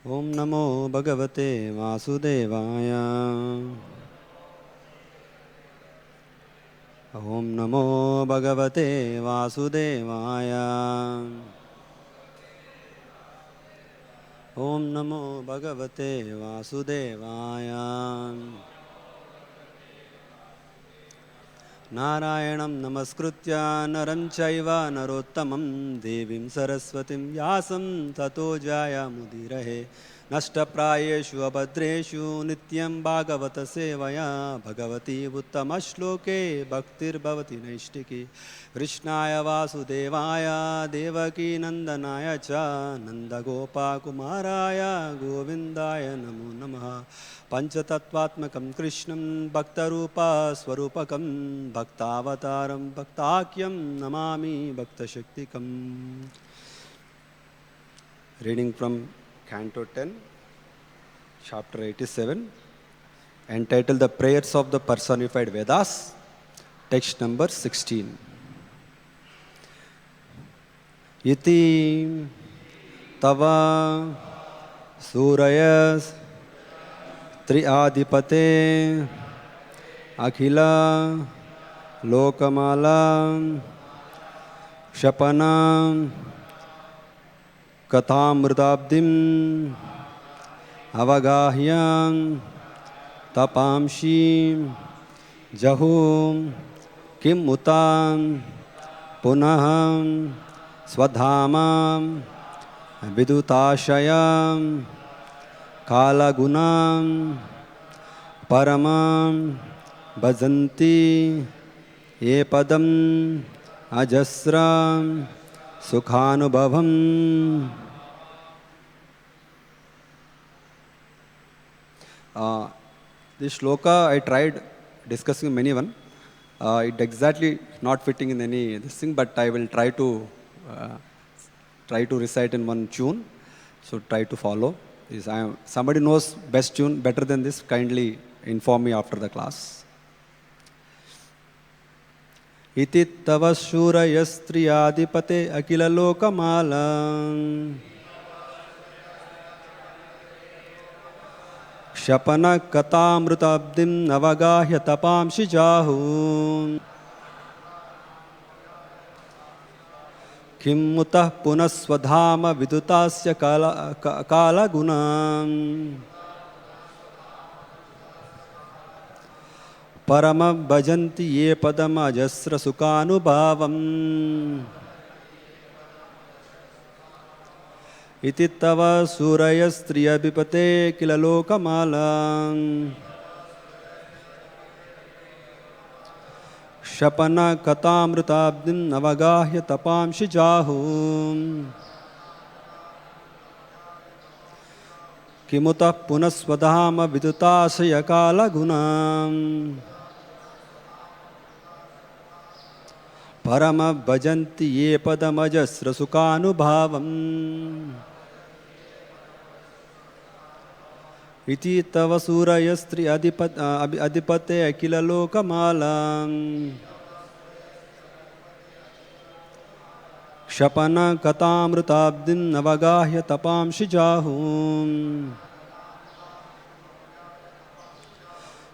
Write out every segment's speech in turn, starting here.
Om Namo Bhagavate Vasudevaya. Om Namo Bhagavate Vasudevaya. Om Namo Bhagavate Vasudevaya. Narayanam Namaskritya Naram Chaiva Narottamam Devim Saraswatim Vyasam Tato Jaya Mudirahe Nashtaprayeshu Abhadreshu Nityam Bhagavata Sevaya Bhagavati Uttamashloke Bhaktir Bhavati Naishtiki Krishnaya Vasudevaya Devaki Nandanaya Cha Nandagopa Kumaraya Govindaya Namo Namaha Panchatattvatmakam Krishnam Bhaktarupa Swarupakam Bhaktavataram Bhaktakyam Namami Bhaktashaktikam. Reading from Canto 10, Chapter 87, entitled The Prayers of the Personified Vedas, text number 16. Iti Tava Surayas Triadipate Akhila Lokamala Shapana Kathamritabdim Avagahyam Tapamshi Juhu Kim Utam Punaham Swadhamam Vidutashayam Kalagunam Paramam Bhajanti Epadam Ajasram Sukhanubhavam. This shloka I tried discussing many one. It exactly not fitting in any this thing, but I will try to recite in one tune. So try to follow. Somebody knows best tune better than this, kindly inform me after the class. Iti tava shurayasтрiyadipate akila lokamala Shapana katamrutabdim navagahya tapamshi jahu Kim mutah punaswadhama vidutasya kala gunam Parama bhajanti ye padam ajasra sukhanubhavam Iti tava surayasтрiyabhipate kila lokamala Shapana katamrutabdim navagahya tapamshi jahu Kimutah punaswadhama vidutasya kala gunam Parama bhajanti ye padamajasra sukhanubhavam Iti tava surayastri adipate akila lokamala Shapana katamrutabdim navagahya tapamshi jahu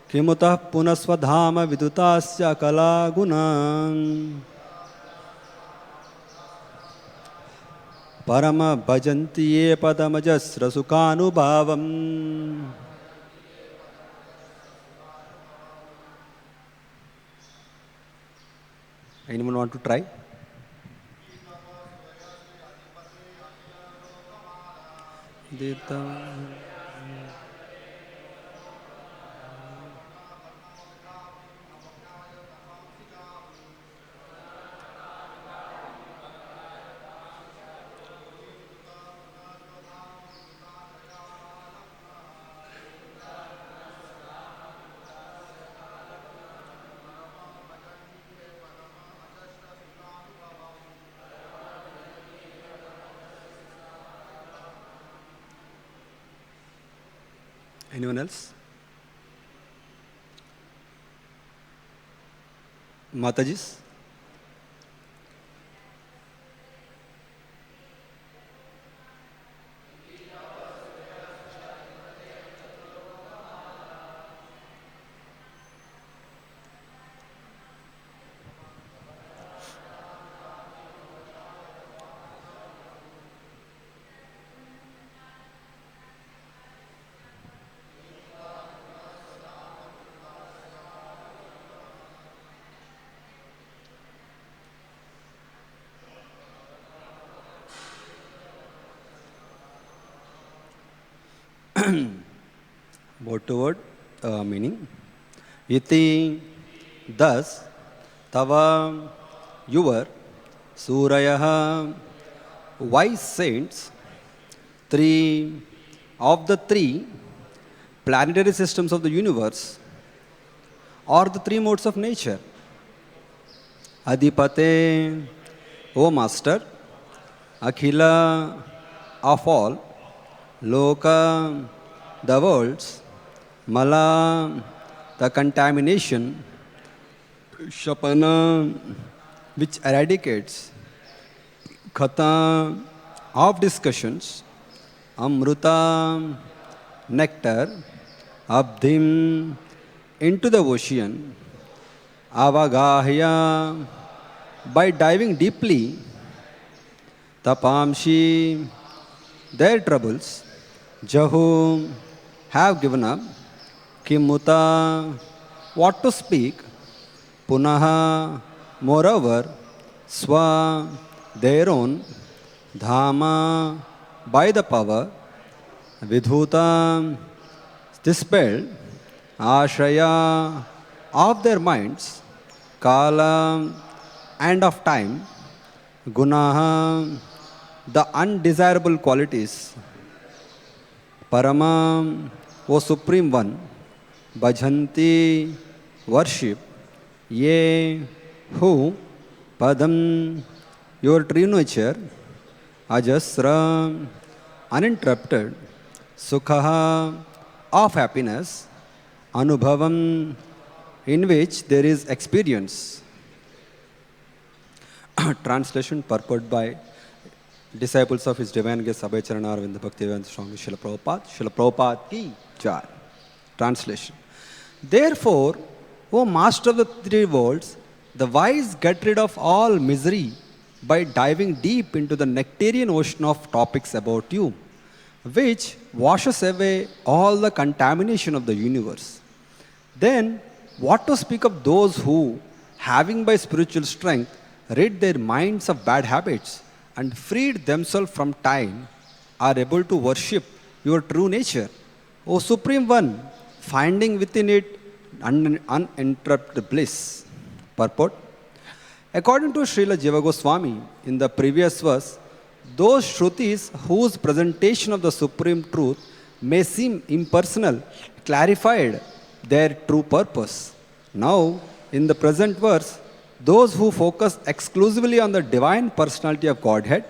Kimutah punaswadhama vidutasya kala gunam Parama bhajanti ye padamajasra sukhanubhavam. Anyone want to try? Anyone else? Matajis? word to word meaning. Iti, thus, tava, your, Surayah, wise saints, three of the three planetary systems of the universe, or the three modes of nature. Adipate, O Master, Akhila, of all, Loka, the worlds, Mala, the contamination, Shapana, which eradicates, Khata, of discussions, Amruta, nectar, Abdhim, into the ocean, Avagahya, by diving deeply, Tapamshi, their troubles, Juhu, have given up, Kimuta, what to speak, Punaha, moreover, Swa, their own, Dhama, by the power, Vidhuta, dispelled, Ashraya, of their minds, Kala, and of time, Gunaha, the undesirable qualities, Parama, O Supreme One, Bhajanti, worship, Ye, who, Padam, your true nature, Ajasra, uninterrupted, Sukha, of happiness, Anubhavam, in which there is experience. Translation purported by disciples of His Divine Grace Abhay Charana Arvinda Bhaktivedanta Swami Srila Prabhupada. Srila Prabhupada ki jai. Translation. Therefore, O Master of the three worlds, the wise get rid of all misery by diving deep into the nectarian ocean of topics about you, which washes away all the contamination of the universe. Then, what to speak of those who, having by spiritual strength, rid their minds of bad habits and freed themselves from time, are able to worship your true nature, O Supreme One, finding within it uninterrupted bliss. Purport. According to Srila Jiva Goswami, in the previous verse, those Shrutis whose presentation of the Supreme Truth may seem impersonal clarified their true purpose. Now, in the present verse, those who focus exclusively on the divine personality of Godhead,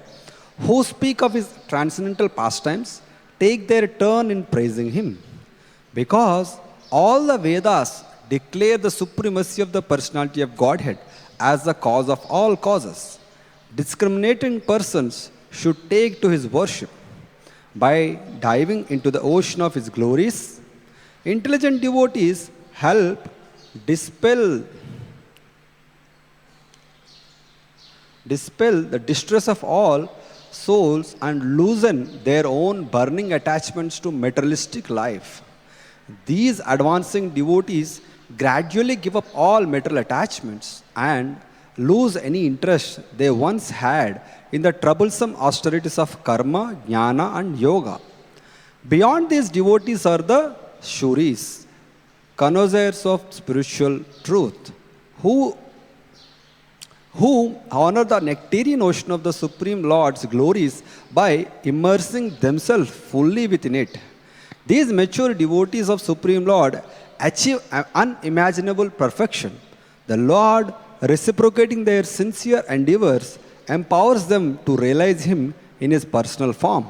who speak of His transcendental pastimes, take their turn in praising Him. Because all the Vedas declare the supremacy of the personality of Godhead as the cause of all causes, discriminating persons should take to His worship. By diving into the ocean of His glories, intelligent devotees help dispel the distress of all souls and loosen their own burning attachments to materialistic life. These advancing devotees gradually give up all material attachments and lose any interest they once had in the troublesome austerities of karma, jnana, and yoga. Beyond these devotees are the Shuris, connoisseurs of spiritual truth, who honor the nectarian ocean of the Supreme Lord's glories by immersing themselves fully within it. These mature devotees of Supreme Lord achieve unimaginable perfection. The Lord, reciprocating their sincere endeavors, empowers them to realize Him in His personal form,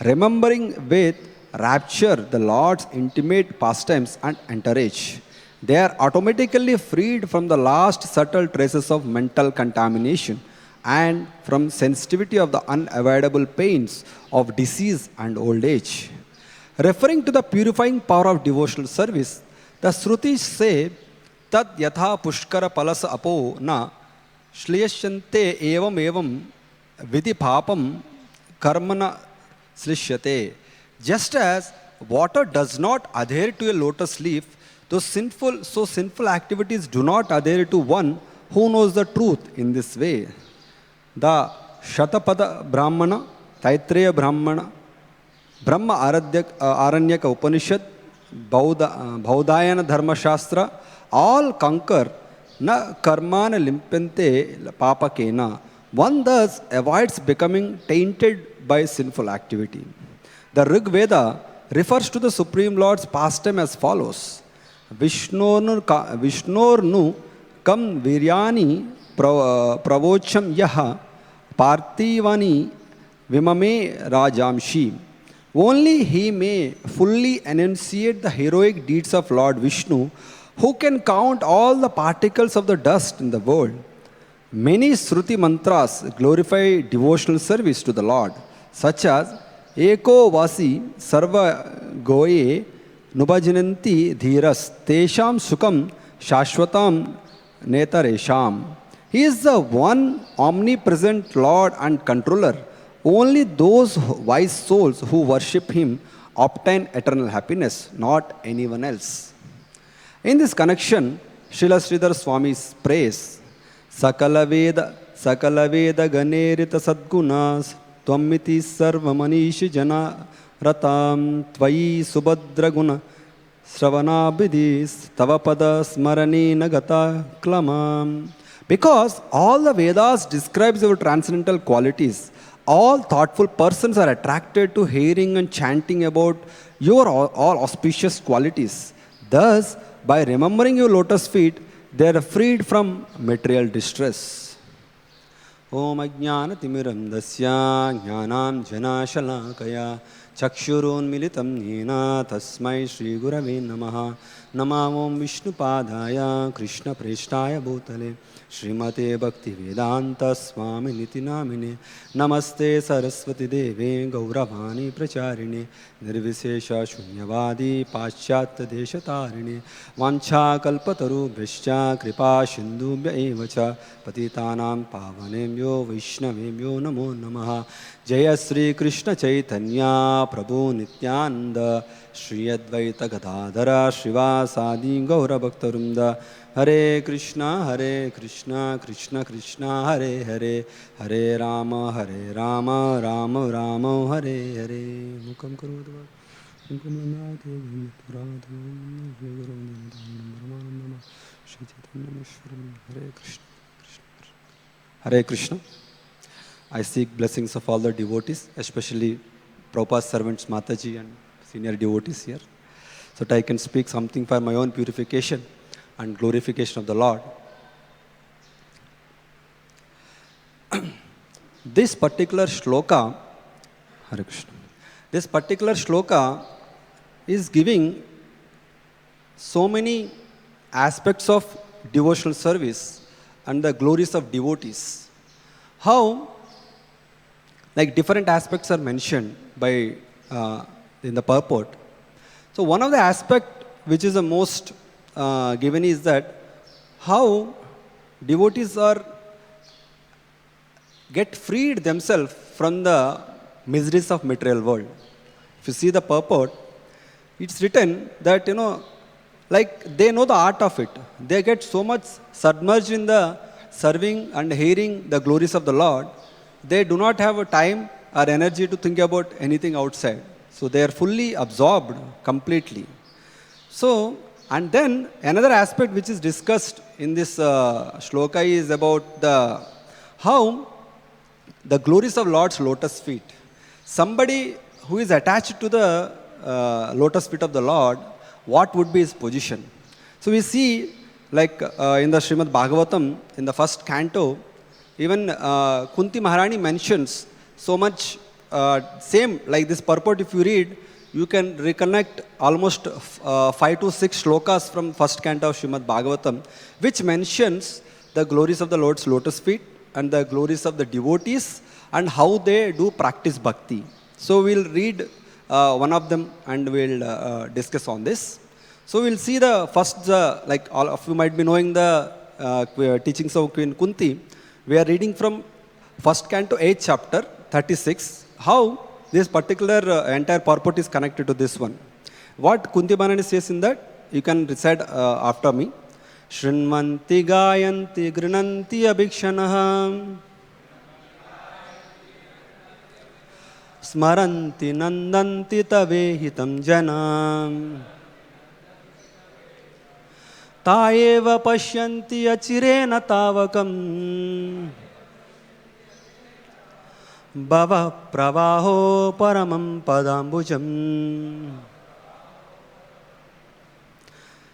remembering with rapture the Lord's intimate pastimes and entourage. They are automatically freed from the last subtle traces of mental contamination and from sensitivity of the unavoidable pains of disease and old age. Referring to the purifying power of devotional service, the Shrutis say, Tad yatha pushkara palas apo na shliyashyante evam vidhi papam karmana slishyate. Just as water does not adhere to a lotus leaf, so sinful activities do not adhere to one who knows the truth in this way. The Shatapada Brahmana, Taitreya Brahmana, Brahma Aranyaka Upanishad, Bhaudayana Dharma Shastra, all conquer na karmana limpente papakena. One thus avoids becoming tainted by sinful activity. The Rig Veda refers to the Supreme Lord's pastime as follows. Vishnornu kam viryani pravocham yaha parthivani vimame rajamshi. Only he may fully enunciate the heroic deeds of Lord Vishnu, who can count all the particles of the dust in the world. Many Shruti mantras glorify devotional service to the Lord, such as Eko Vasi Sarva Goye Nubhajananti Dhiras Tesham Sukam Shashwatam Netaresham. He is the one omnipresent Lord and controller. Only those wise souls who worship him obtain eternal happiness, not anyone else. In this connection, Srila Sridhar Swami's praise, Sakala Veda Ganerita Sadgunas Tvamiti Sarva Manishi Jana Ratam Tvayi Subhadra Guna Sravanabhidis Tavapada Smarani Nagata Klamam. Because all the Vedas describes your transcendental qualities, all thoughtful persons are attracted to hearing and chanting about your all auspicious qualities. Thus, by remembering your lotus feet, they are freed from material distress. Om Ajnana Timiram Dasya Jnanam Jana Shalakaya Chakshurun Militam Nina Tasmai Shri Gurave Namaha Namam Vishnu Padaya Krishna Preshtaya Bhutale Srimate Bhakti Vedanta Swami Nitinamine Namaste Saraswati Deve Gauravani Pracharine Nirvisesha Shunyavadi Paschatya Deshatarine Vancha Kalpataru Bhishya Kripa Shindubhya Evacha Patitanam Pavanemyo Vaishnavemyo Namo Namaha Jaya Sri Krishna Chaitanya Prabhu Nityananda Shri Advaita Gadadhara Srivasadi Gaura Bhaktarumda Hare Krishna, Krishna Krishna, Hare Hare, Hare Rama, Rama Rama, Hare Hare. Mukam Karudva, Hare Krishna. I seek blessings of all the devotees, especially Prabhupada's servants, Mataji and senior devotees here, so that I can speak something for my own purification and glorification of the Lord. This particular shloka, Hare Krishna, this particular shloka is giving so many aspects of devotional service and the glories of devotees. How, like different aspects are mentioned by in the purport. So one of the aspect which is the most given is that how devotees are get freed themselves from the miseries of material world. If you see the purport, it's written that, like they know the art of it. They get so much submerged in the serving and hearing the glories of the Lord, they do not have a time or energy to think about anything outside. So they are fully absorbed completely. So, and then another aspect which is discussed in this shloka is about how the glories of Lord's lotus feet. Somebody who is attached to the lotus feet of the Lord, what would be his position? So we see, like in the Srimad Bhagavatam, in the first canto, even Kunti Maharani mentions so much same, like this purport if you read, you can reconnect almost 5 to 6 shlokas from first canto of Srimad Bhagavatam, which mentions the glories of the Lord's lotus feet and the glories of the devotees and how they do practice bhakti. So we'll read one of them and we'll discuss on this. So we'll see the first, like all of you might be knowing the teachings of Queen Kunti. We are reading from first canto 8th chapter 36, how this particular entire purport is connected to this one. What Kunti Maharani says in that, you can recite after me. Shrinmanti gayanti grinanti abhikshanah smaranti nandanti tavehitam janam taeva pashyanti achirena tavakam bhava pravaho paramam padambujam.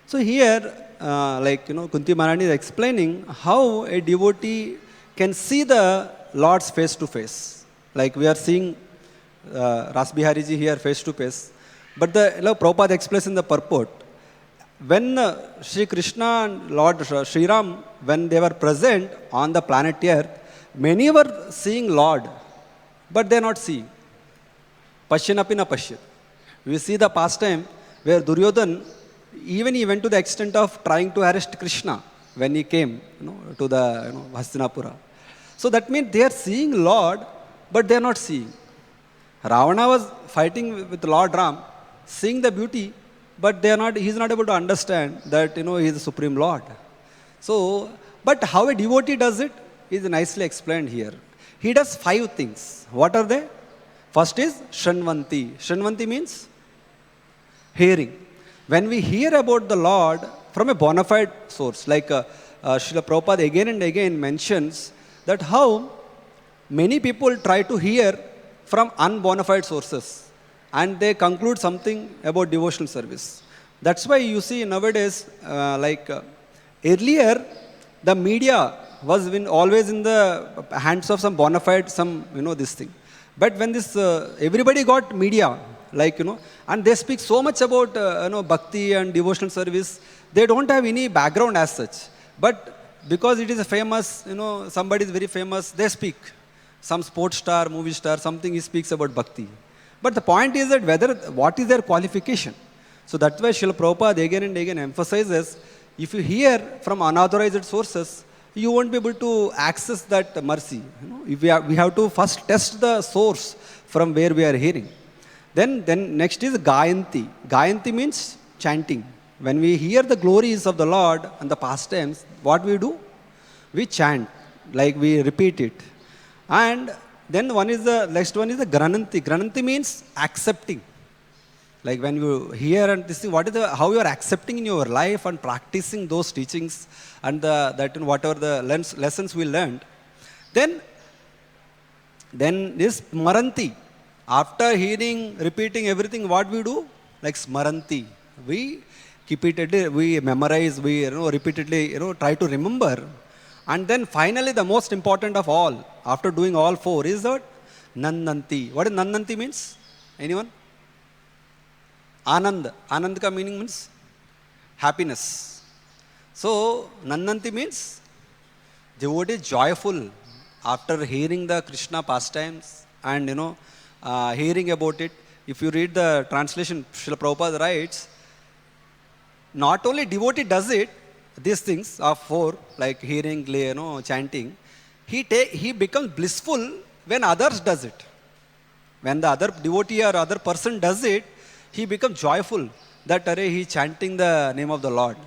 So here, Kunti Maharani is explaining how a devotee can see the Lord's face to face. Like we are seeing Rasbihariji here face to face. But Prabhupada explains in the purport, when Sri Krishna and Lord Sri Ram, when they were present on the planet Earth, many were seeing Lord, but they are not seeing. Pashyanapi na pashyat. We see the pastime where Duryodhan, even he went to the extent of trying to arrest Krishna when he came to the Hastinapura. So that means they are seeing Lord, but they are not seeing. Ravana was fighting with Lord Ram, seeing the beauty, but he is not able to understand that he is the Supreme Lord. So, but how a devotee does it is nicely explained here. He does 5 things. What are they? First is Shranvanti. Shranvanti means hearing. When we hear about the Lord from a bona fide source, like Srila Prabhupada again and again mentions that how many people try to hear from unbona fide sources and they conclude something about devotional service. That's why you see nowadays, earlier, the media was always in the hands of some bona fide, this thing. But when this, everybody got media, and they speak so much about, bhakti and devotional service, they don't have any background as such. But because it is a famous, somebody is very famous, they speak. Some sports star, movie star, something he speaks about bhakti. But the point is that what is their qualification? So that's why Srila Prabhupada again and again emphasizes, if you hear from unauthorized sources, you won't be able to access that mercy. If we have to first test the source from where we are hearing. Then next is Gayanti. Gayanti means chanting. When we hear the glories of the Lord and the pastimes, what we do? We chant, we repeat it. And then next one is the Grananti. Grananti means accepting. Like when you hear and this is how you are accepting in your life and practicing those teachings and whatever the lessons we learned. Then this Smaranti. After hearing, repeating everything, what we do? Like Smaranti. We we memorize, we repeatedly try to remember. And then finally the most important of all, after doing all 4, is that Nandanti. What does Nandanti means? Anyone? Anand. Anand ka meaning means happiness. So Nandanti means devotee is joyful after hearing the Krishna pastimes and hearing about it. If you read the translation, Srila Prabhupada writes, not only devotee does it, these things are 4, like hearing, chanting, he becomes blissful when others does it. When the other devotee or other person does it, he becomes joyful that he is chanting the name of the Lord.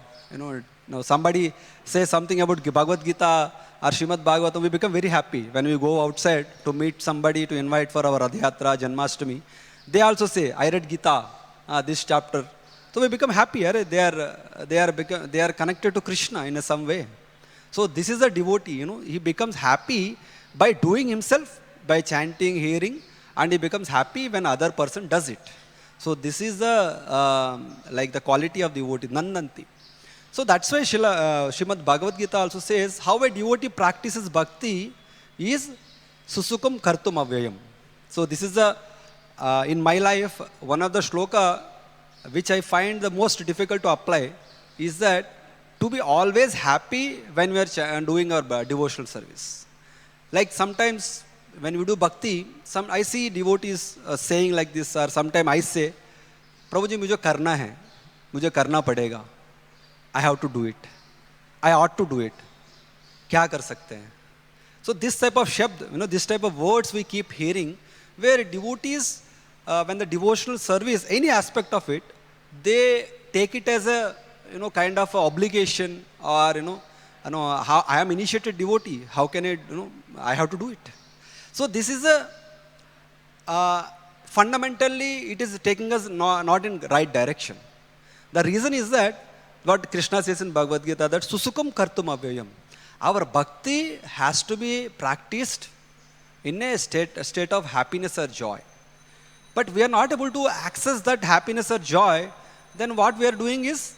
Somebody says something about Bhagavad-gita or Srimad Bhagavatam, we become very happy when we go outside to meet somebody to invite for our Radhayatra, Janmashtami. They also say, I read Gita, this chapter. So we become happy. They are connected to Krishna in some way. So this is a devotee. He becomes happy by doing himself, by chanting, hearing, and he becomes happy when other person does it. So this is the quality of devotee, Nandanti. So that's why Srimad Bhagavad-gita also says, how a devotee practices bhakti is susukam kartum avyayam. So this is in my life, one of the shloka which I find the most difficult to apply is that to be always happy when we are doing our devotional service. Like sometimes when we do bhakti, I see devotees saying like this, or sometimes I say, Prabhu ji, mujhe karna hai, mujhe karna padega. I have to do it. I ought to do it. Kya kar sakte hain? So this type of shabd, this type of words we keep hearing, where devotees, when the devotional service, any aspect of it, they take it as a kind of a obligation, or how I am initiated devotee. How can I have to do it? So this is fundamentally it is taking us not in right direction. The reason is that what Krishna says in Bhagavad-gita, that susukam kartum avyayam. Our bhakti has to be practiced in a state of happiness or joy. But we are not able to access that happiness or joy, then what we are doing is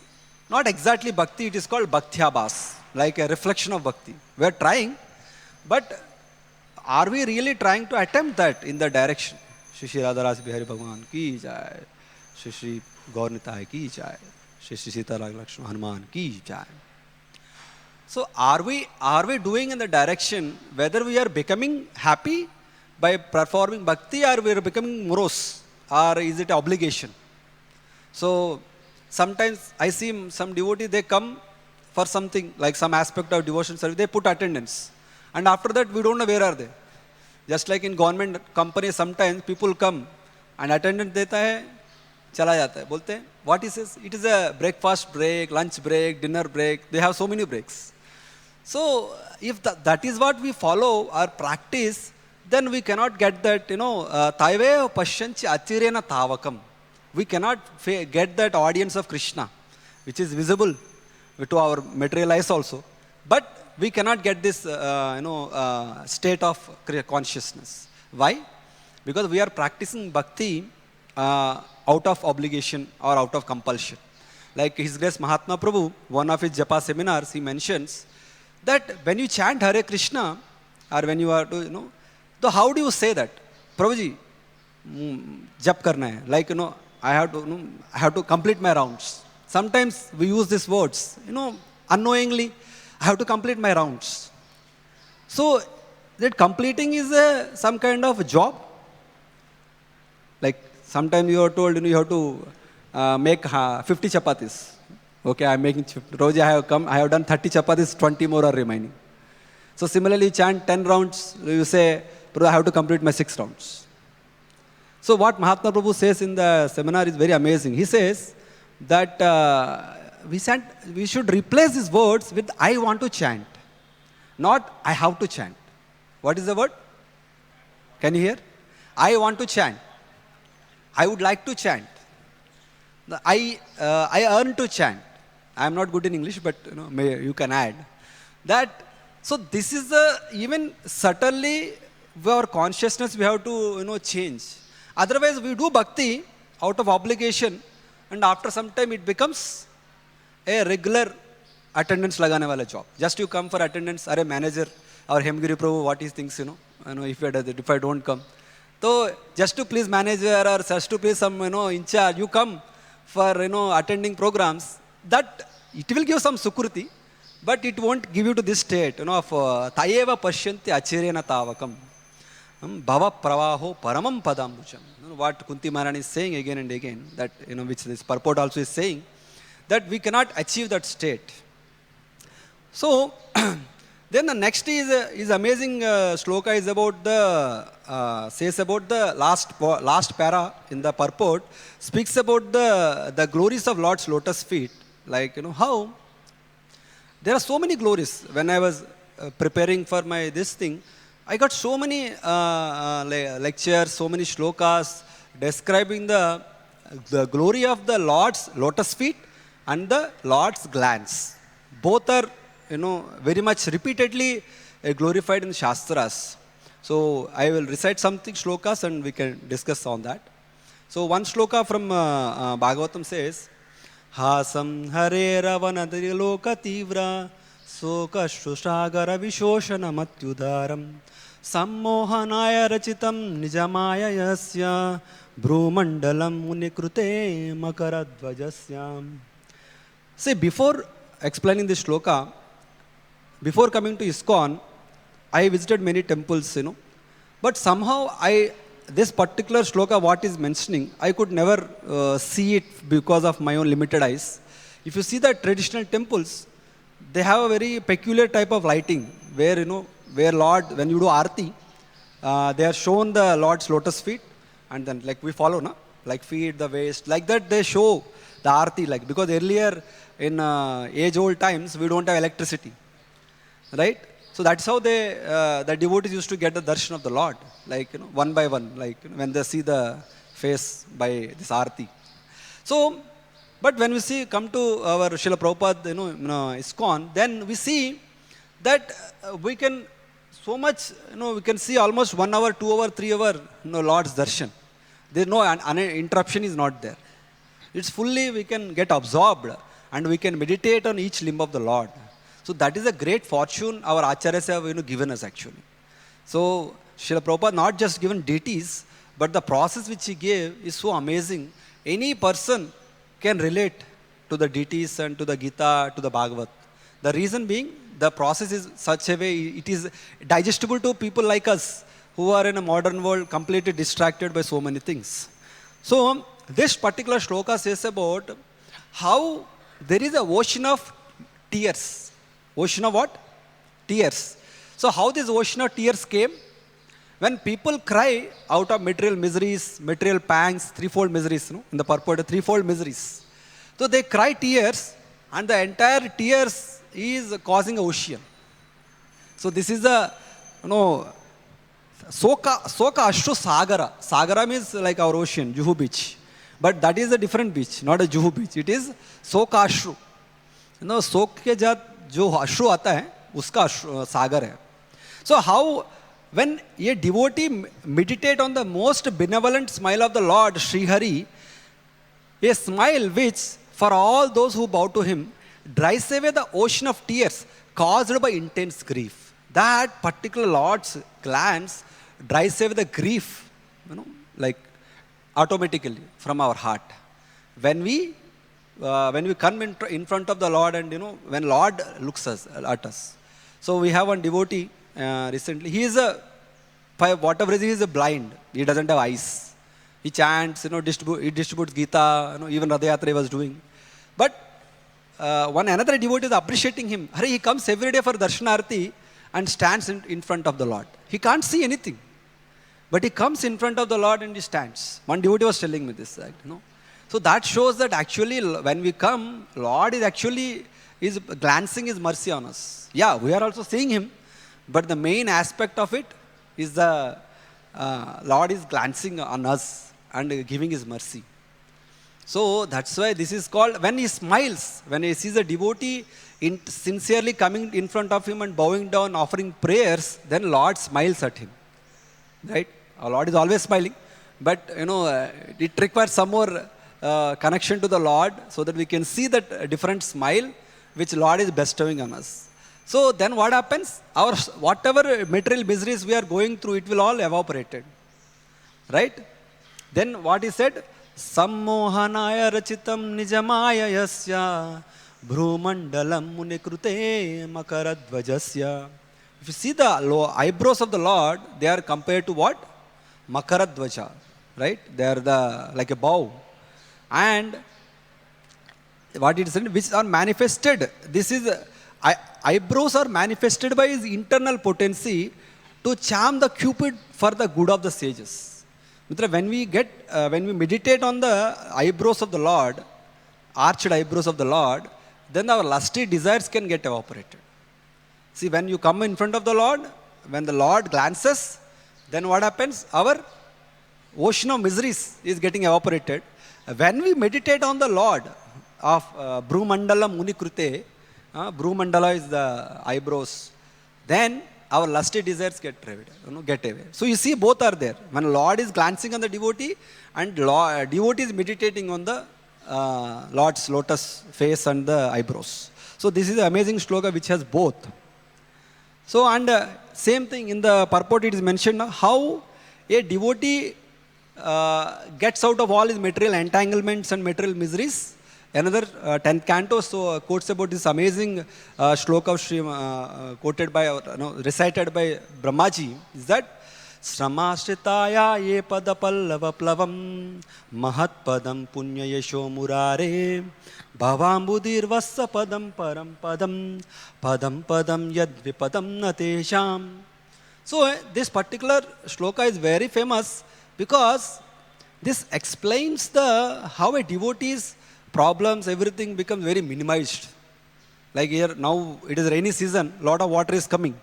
not exactly bhakti, it is called bhaktyabhas, like a reflection of bhakti. We are trying, but are we really trying to attempt that in the direction? SriSriRadhaRasbihariTemple ki jai, Sri Gaurnitai ki jai, Sri Sita Lakshman Hanuman ki jai. So are we doing in the direction whether we are becoming happy by performing bhakti, or we are becoming morose, or is it obligation? So sometimes I see some devotees, they come for something like some aspect of devotion service, they put attendance, and after that we don't know where are they. Just like in government companies, sometimes people come and attendance deta hai, chala jata hai. Bolte, what is this? It is a breakfast break, lunch break, dinner break. They have so many breaks. So if that is what we follow or practice, then we cannot get that, taive pashyanchi atirena tavakam. We cannot get that audience of Krishna, which is visible to our material eyes also. But we cannot get this, state of consciousness. Why? Because we are practicing bhakti out of obligation or out of compulsion. Like His Grace Mahatma Prabhu, one of his japa seminars, he mentions that when you chant Hare Krishna, or when you are to, so how do you say that? Prabhuji, jap karna hai. Like, I have to complete my rounds. Sometimes we use these words, unknowingly, I have to complete my rounds. So that completing is some kind of job. Like sometimes you are told, you have to make 50 chapatis. Okay, I am making 50. Roji, I have done 30 chapatis, 20 more are remaining. So similarly, you chant 10 rounds, you say, Prabhu, I have to complete my 6 rounds. So what Mahatma Prabhu says in the seminar is very amazing. He says that we should replace these words with I want to chant, not I have to chant. What is the word? Can you hear? I want to chant. I would like to chant. I earn to chant. I am not good in English, but you can add that. So this is even subtly our consciousness we have to change. Otherwise, we do bhakti out of obligation, and after some time it becomes a regular attendance lagane wala job. Just you come for attendance, are a manager or Hemgiri Prabhu, what he thinks, if I don't come. So just to please manager or just to please some in charge, you come for attending programs. That it will give some sukriti, but it won't give you to this state of tayeva pashyanti achirena tavakam. Bhava pravaho paramam padambucham. What Kunti Maharani is saying again and again, that which this purport also is saying, that we cannot achieve that state. So then the next is amazing shloka is about says about the last para in the purport, speaks about the glories of Lord's lotus feet. Like how there are so many glories. When I was preparing for this thing, I got so many lectures, so many shlokas describing the glory of the Lord's lotus feet and the Lord's glance. Both are very much repeatedly glorified in Shastras. So I will recite something shlokas and we can discuss on that. So one shloka from Bhagavatam says, Hasam Hare Ravanadri Loka Tivra Soka Shushagara Vishoshana Matyudaram Sammohanaya Rachitam Nijamaya Yasya Bhrumandalam Unikrute Makaradvajasyam. See, before explaining this shloka, before coming to ISKCON, I visited many temples, but somehow this particular shloka, what is mentioning, I could never see it because of my own limited eyes. If you see the traditional temples, they have a very peculiar type of lighting, where where Lord, when you do arati, they are shown the Lord's lotus feet, and then like we follow, like feet, the waist, like that they show the arati, like because earlier in age-old times we don't have electricity, right? So that's how the devotees used to get the darshan of the Lord, like one by one, like when they see the face by this arati. So, but when we see, come to our Srila Prabhupada, ISKCON, then we see that we can so much, we can see almost 1 hour, 2 hour, 3 hour, Lord's darshan. There no interruption is not there. It's fully we can get absorbed and we can meditate on each limb of the Lord. So that is a great fortune our acharyas have given us actually. So Srila Prabhupada not just given deities, but the process which he gave is so amazing. Any person can relate to the deities and to the Gita, to the Bhagavat. The reason being, the process is such a way, it is digestible to people like us who are in a modern world completely distracted by so many things. So this particular shloka says about how there is a ocean of tears. Ocean of what? Tears. So how this ocean of tears came? When people cry out of material miseries, material pangs, threefold miseries, in the purport, threefold miseries. So they cry tears, and the entire tears is causing an ocean. So this is a, Soka Ashru Sagara. Sagara means like our ocean, Juhu beach. But that is a different beach, not a Juhu beach. It is Soka Ashru. Sok ke jat jo Ashru aata hai, uska sagar hai. So how, when a devotee meditate on the most benevolent smile of the Lord, Sri Hari, a smile which, for all those who bow to him, dries away the ocean of tears caused by intense grief. That particular Lord's glance dries away the grief, like automatically from our heart. When we come in front of the Lord and, when Lord looks at us. So we have one devotee recently. He is for whatever reason, he is blind. He doesn't have eyes. He chants, he distributes Gita, even Radha Yatra was doing. But another devotee is appreciating him. Hare, he comes every day for Darshan Arati and stands in front of the Lord. He can't see anything. But he comes in front of the Lord and he stands. One devotee was telling me this. So that shows that actually when we come, Lord is glancing his mercy on us. Yeah, we are also seeing him. But the main aspect of it is the Lord is glancing on us and giving his mercy. So that's why this is called, when he smiles, when he sees a devotee sincerely coming in front of him and bowing down, offering prayers, then Lord smiles at him. Right? Our Lord is always smiling. But, it requires some more connection to the Lord so that we can see that different smile which Lord is bestowing on us. So then what happens? Our whatever material miseries we are going through, it will all evaporated. Right? Then what he said? Sammohanaya rachitam nijamaya yasya bhrumandalam munikrute makaradvajasya. If you see the eyebrows of the Lord, they are compared to what? Makaradvaja. Right? They are like a bow. And what it said, which are manifested. This is eyebrows are manifested by his internal potency to charm the cupid for the good of the sages. When we meditate on the eyebrows of the Lord, arched eyebrows of the Lord, then our lusty desires can get evaporated. See, when you come in front of the Lord, when the Lord glances, then what happens? Our ocean of miseries is getting evaporated. When we meditate on the Lord of Brumandala Munikrute, Brumandala is the eyebrows, then our lusty desires get away. So you see, both are there. When Lord is glancing on the devotee and devotee is meditating on the Lord's lotus face and the eyebrows. So this is an amazing shloka which has both. So and same thing in the purport it is mentioned how a devotee gets out of all his material entanglements and material miseries. Another 10th canto quotes about this amazing shloka of Sri, quoted by, recited by Brahmaji, is that Sramashritaya ye padapallava plavam mahat padam punya yesho murare bhavambudir vassa padam param padam padam padam yad vipadam natesham. So this particular shloka is very famous because this explains how a devotee's problems, everything becomes very minimized. Like here, now it is rainy season, lot of water is coming.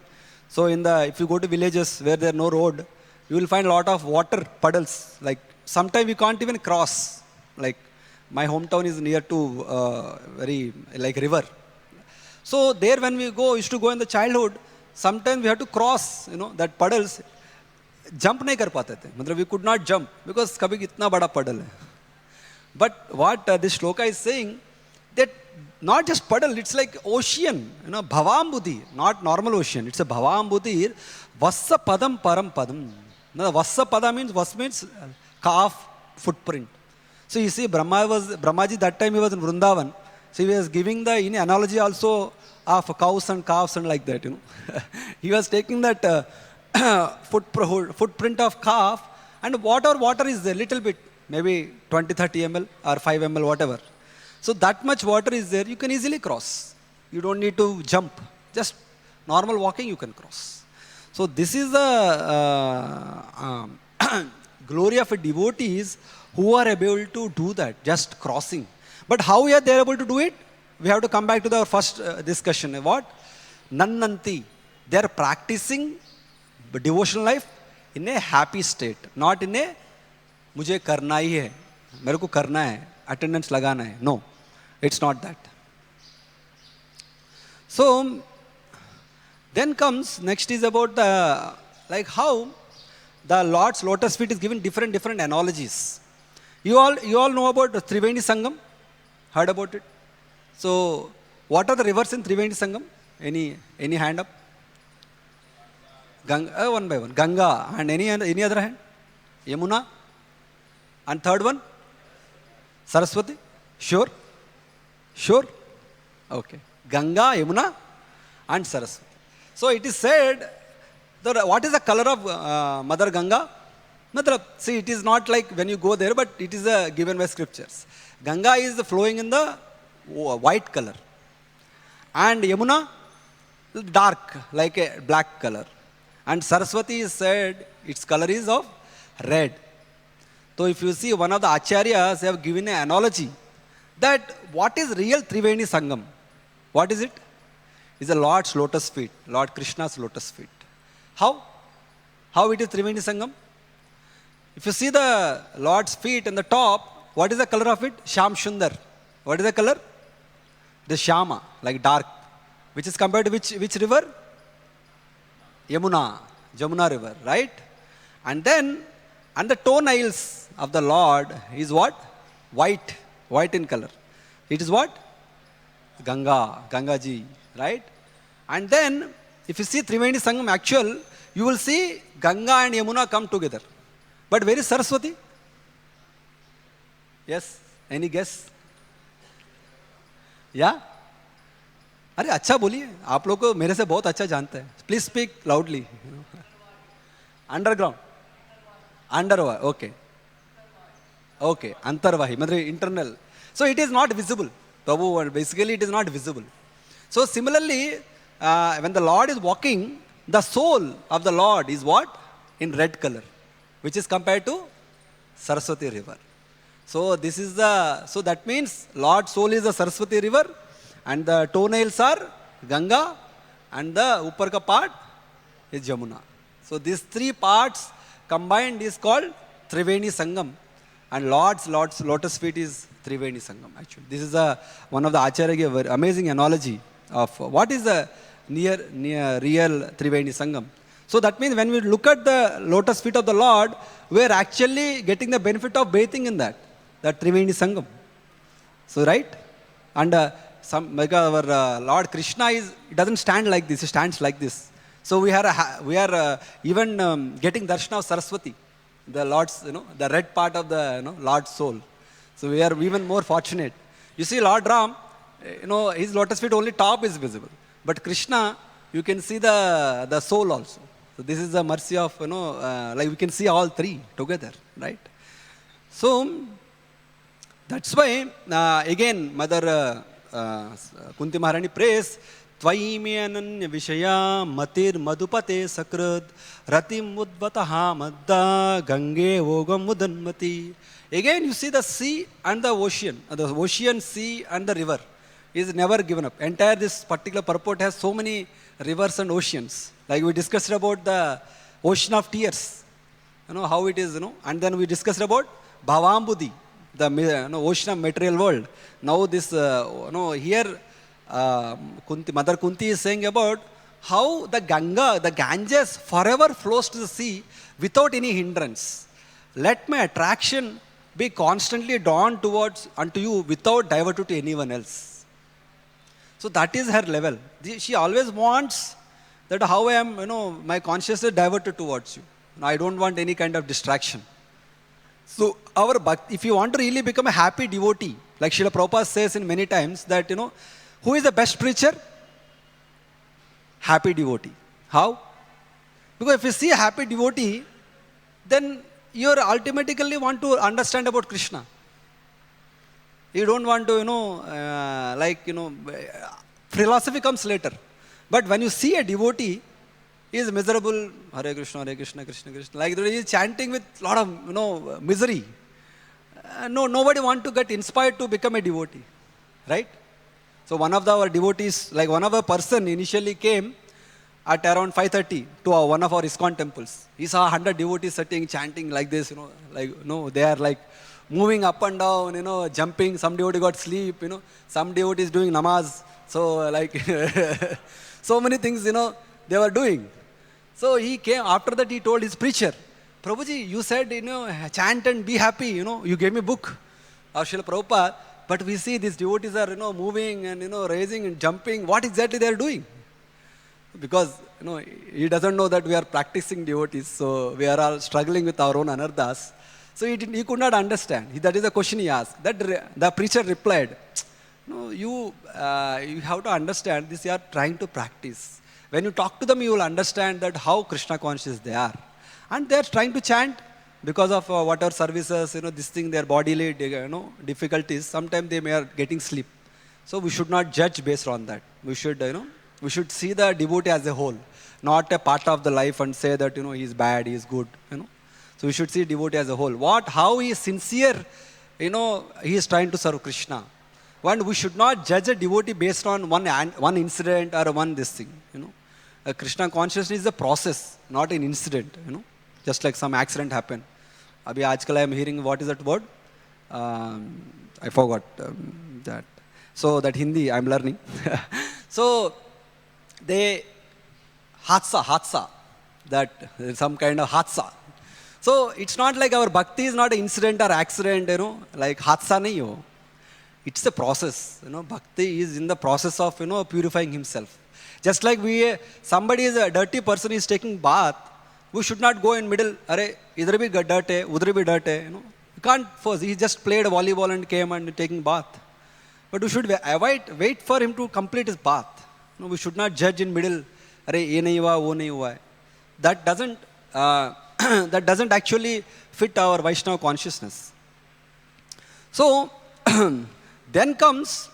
So if you go to villages where there is no road, you will find a lot of water puddles, like sometimes we can't even cross. Like my hometown is near to very like river. So there when we used to go in the childhood, sometimes we had to cross, that puddles. Jump nahi kar pate the. Matlab we could not jump because kabhi itna bada puddle hai. But what this shloka is saying, that not just puddle, it's like ocean, bhavambudhi, not normal ocean. It's a bhavambudhi, vassa padam param padam. Now, vassa pada means calf footprint. So you see, Brahmaji that time he was in Vrindavan. So he was giving the analogy also of cows and calves and like that, He was taking that footprint of calf, and water is there, little bit, maybe 20-30 ml or 5 ml, whatever. So that much water is there, you can easily cross. You don't need to jump. Just normal walking, you can cross. So this is the glory of a devotees who are able to do that, just crossing. But how they are able to do it? We have to come back to the first discussion. What? Nannanti. They are practicing devotional life in a happy state, not in a मुझे करना ही है, मेरे को करना है, attendance लगाना है. No, it's not that. So then comes next is about the like how the Lord's lotus feet is given different analogies. You all know about the Triveni Sangam? Heard about it? So what are the rivers in Triveni Sangam? Any hand up? Ganga, one by one. Ganga, and any other hand? Yamuna, and third one? Saraswati. Sure? Okay. Ganga, Yamuna, and Saraswati. So it is said that what is the color of Mother Ganga? See, it is not like when you go there, but it is given by scriptures. Ganga is flowing in the white color, and Yamuna dark, like a black color. And Saraswati is said its color is of red. So if you see, one of the acharyas have given an analogy that what is real Triveni Sangam? What is it? It's the Lord's lotus feet, Lord Krishna's lotus feet. How it is Triveni Sangam? If you see the Lord's feet in the top, what is the color of it? Sham Shundar. What is the color? The Shama, like dark. Which is compared to which river? Jamuna river, right? And then, and the toenails of the Lord is what? White in color. It is what? Ganga ji, right? And then, if you see Triveni Sangam actual, you will see Ganga and Yamuna come together. But where is Saraswati? Yes? Any guess? Yeah? अरे अच्छा बोलिए, आप लोग को मेरे से बहुत अच्छा जानते हैं. Please speak loudly. Underground. Okay. Antarvahi, मतलब internal. So it is not visible. Prabhu, basically it is not visible. So similarly, when the Lord is walking, the soul of the Lord is what? In red color, which is compared to Saraswati river. So this is so that means Lord's soul is the Saraswati river, and the toenails are Ganga, and the upper ka part is Jamuna. So these three parts combined is called Triveni Sangam, and Lord's lotus feet is Triveni Sangam actually. This is one of the Acharya gave an amazing analogy of what is the near real Triveni Sangam. So that means when we look at the lotus feet of the Lord, we are actually getting the benefit of bathing in that Triveni Sangam. So right? And like our Lord Krishna it doesn't stand like this, it stands like this. So we are even getting darshan of Saraswati, the Lord's, the red part of the Lord's soul. So we are even more fortunate. You see Lord Ram, his lotus feet only top is visible, but Krishna you can see the soul also. So this is the mercy of like we can see all three together, right? So that's why again Mother Kunti Maharani prays, Tvaimi ananya vishaya matir madhupate sakrad ratim mudvataha madda gange vogam mudanmati. Again you see the sea and the ocean, sea and the river is never given up. Entire this particular purport has so many rivers and oceans. Like we discussed about the ocean of tears, how it is, and then we discussed about Bhavambudhi, the ocean of material world. Now this, here Mother Kunti is saying about how the Ganges forever flows to the sea without any hindrance. Let my attraction be constantly drawn towards unto you without diverted to anyone else. So that is her level. She always wants that how I am, my consciousness diverted towards you. I don't want any kind of distraction. So our bhakti, if you want to really become a happy devotee, like Srila Prabhupada says in many times that, who is the best preacher? Happy devotee. How? Because if you see a happy devotee, then you ultimately want to understand about Krishna. You don't want to, philosophy comes later. But when you see a devotee, he is miserable, Hare Krishna, Krishna Krishna. Like he is chanting with a lot of, misery. Nobody want to get inspired to become a devotee. Right? So one of our devotees, like one of a person initially came at around 5:30 to one of our ISKCON temples. He saw 100 devotees sitting, chanting like this, they are like moving up and down, jumping. Some devotee got sleep, some devotees doing namaz. So like, so many things, they were doing. So he came, after that he told his preacher, Prabhuji, you said, chant and be happy, you gave me a book of Srila Prabhupada, but we see these devotees are, moving and, raising and jumping. What exactly they are doing? Because, he doesn't know that we are practicing devotees, so we are all struggling with our own anarthas. So he could not understand. That is the question he asked. The preacher replied, you have to understand this, you are trying to practice. When you talk to them, you will understand that how Krishna conscious they are. And they are trying to chant because of whatever services, this thing, their bodily, difficulties. Sometimes they may are getting sleep. So we should not judge based on that. We should, we should see the devotee as a whole, not a part of the life and say that, he is bad, he is good, So we should see devotee as a whole. How he is sincere, he is trying to serve Krishna. And we should not judge a devotee based on one incident or one this thing, Krishna consciousness is a process, not an incident, Just like some accident happened. Abhi aajkal I am hearing, what is that word? I forgot that. So that Hindi I am learning. So they, hadsa, that some kind of hadsa. So it's not like our bhakti is not an incident or accident, like hadsa nahi ho. It's a process, bhakti is in the process of, purifying himself. Just like somebody is a dirty person is taking bath, we should not go in middle, Hare, idhar bhi dirt hai, udhar bhi dirt hai, You can't force, he just played volleyball and came and taking bath. But we should wait for him to complete his bath. We should not judge in middle, Hare, ye nahi hua, wo nahi hua. That doesn't actually fit our Vaishnava consciousness. So, then comes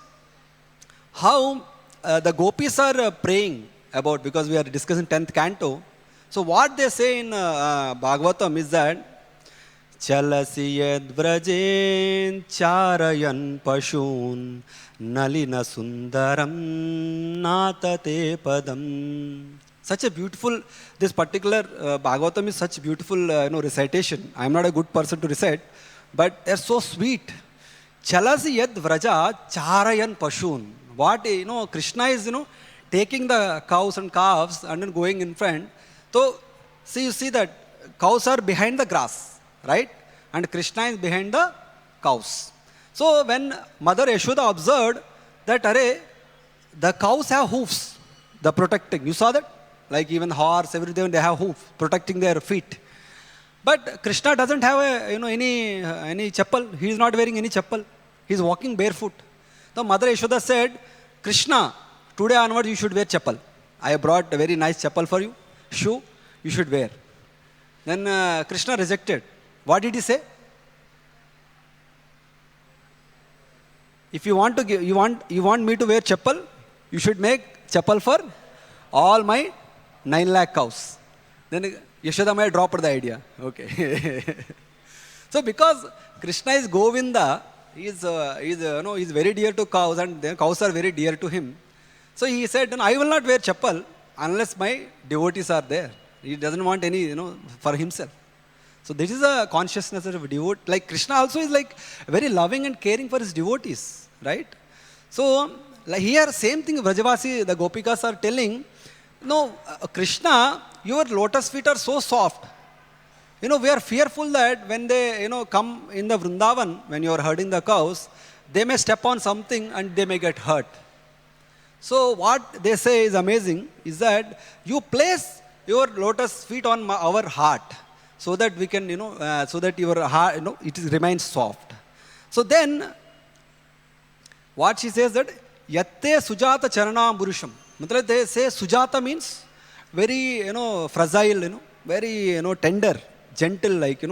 how the gopis are praying about, because we are discussing 10th canto. So what they say in Bhagavatam is that Chalasi yad vrajen charayan pashun nalina sundaram natate padam. Such a beautiful, this particular Bhagavatam is such beautiful recitation. I am not a good person to recite, but they are so sweet. Chalasi yad vraja charayan pashun. What, Krishna is, taking the cows and calves and then going in front. So, you see that cows are behind the grass, right? And Krishna is behind the cows. So, when Mother Yashoda observed that, Hare, the cows have hoofs, the protecting. You saw that? Like even horse, everything, they have hoofs, protecting their feet. But Krishna doesn't have any chappal. He is not wearing any chappal. He is walking barefoot. So Mother Yashoda said, Krishna, today onwards you should wear chappal. I have brought a very nice chappal for you. Shoe, you should wear. Then Krishna rejected. What did he say? If you want to give, you want me to wear chappal, you should make chappal for all my 9 lakh cows. Then Yashoda Maya dropped the idea. Okay. So because Krishna is Govinda, he is very dear to cows, and the cows are very dear to him. So he said, I will not wear chappal unless my devotees are there. He doesn't want any, for himself. So this is a consciousness of a devotee. Like Krishna also is like very loving and caring for his devotees, right? So like here, same thing, Vrajavasi, the Gopikas are telling, no, Krishna, your lotus feet are so soft. We are fearful that when they, come in the Vrindavan, when you are herding the cows, they may step on something and they may get hurt. So what they say is amazing, is that you place your lotus feet on our heart, so that we can, so that your heart, remains soft. So then, what she says that, Yatte Sujata Charanam Purusham. They say Sujata means very, fragile, very, tender, gentle, like,